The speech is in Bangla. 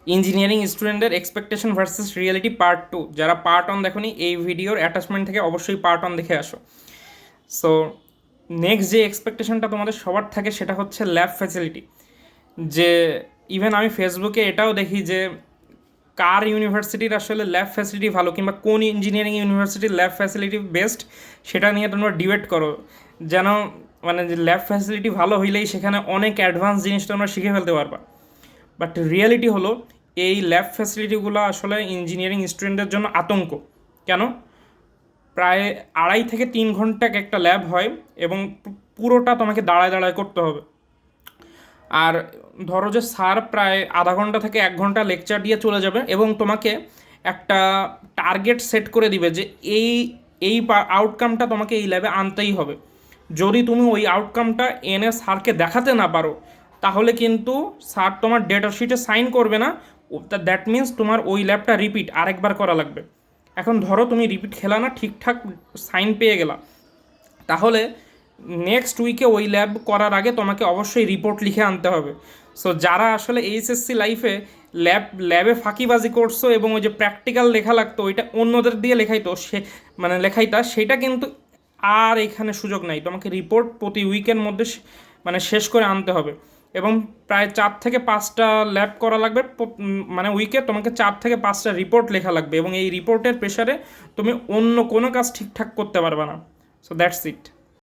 ইঞ্জিনিয়ারিং স্টুডেন্টদের এক্সপেকটেশন ভার্সেস রিয়েলিটি পার্ট 2, যারা পার্ট 1 দেখোনি এই ভিডিওর অ্যাটাচমেন্ট থেকে অবশ্যই পার্ট 1 দেখে আসো। সো নেক্সট যে এক্সপেকটেশনটা তোমাদের সবার থাকে সেটা হচ্ছে ল্যাব ফ্যাসিলিটি। যে ইভেন আমি ফেসবুকে এটাও দেখি যে কার ইউনিভার্সিটির আসলে ল্যাব ফ্যাসিলিটি ভালো, কিংবা কোন ইঞ্জিনিয়ারিং ইউনিভার্সিটির ল্যাব ফ্যাসিলিটি বেস্ট, সেটা নিয়ে তোমরা ডিবেট করো। যেন মানে যে ল্যাব ফ্যাসিলিটি ভালো হইলেই সেখানে অনেক অ্যাডভান্স জিনিস তোমরা শিখে ফেলতে পারবা। বাট রিয়েলিটি হলো এই ল্যাব ফ্যাসিলিটিগুলো আসলে ইঞ্জিনিয়ারিং স্টুডেন্টদের জন্য আতঙ্ক। কেন? প্রায় 2.5 থেকে 3 ঘন্টা একটা ল্যাব হয়, এবং পুরোটা তোমাকে দাঁড়ায় দাঁড়ায় করতে হবে। আর ধরো যে স্যার প্রায় আধা ঘন্টা থেকে 1 ঘন্টা লেকচার দিয়ে চলে যাবে, এবং তোমাকে একটা টার্গেট সেট করে দিবে যে এই এই আউটকামটা তোমাকে এই ল্যাবে আনতেই হবে। যদি তুমি ওই আউটকামটা এনে স্যারকে দেখাতে না পারো, তাহলে কিন্তু স্যার তোমার ডেটা শিটে সাইন করবে না। দ্যাট মিন্স তোমার ওই ল্যাবটা রিপিট আরেকবার করা লাগবে। এখন ধরো তুমি রিপিট খেলা না, ঠিকঠাক সাইন পেয়ে গেলা, তাহলে নেক্সট উইকে ওই ল্যাব করার আগে তোমাকে অবশ্যই রিপোর্ট লিখে আনতে হবে। সো যারা আসলে এইচএসসি লাইফে ল্যাবে ফাঁকিবাজি করছো এবং ওই যে প্র্যাকটিক্যাল লেখা লাগতো ওইটা অন্যদের দিয়ে লেখাইতো, সে মানে লেখাইতা, সেটা কিন্তু আর এখানে সুযোগ নাই। তোমাকে রিপোর্ট প্রতি উইকের মধ্যে মানে শেষ করে আনতে হবে, এবং প্রায় 4 থেকে 5টা ল্যাব করা লাগবে। মানে উইকে তোমাকে 4 থেকে 5টা রিপোর্ট লেখা লাগবে, এবং এই রিপোর্টের প্রেশারে তুমি অন্য কোনো কাজ ঠিকঠাক করতে পারবে না। So that's it.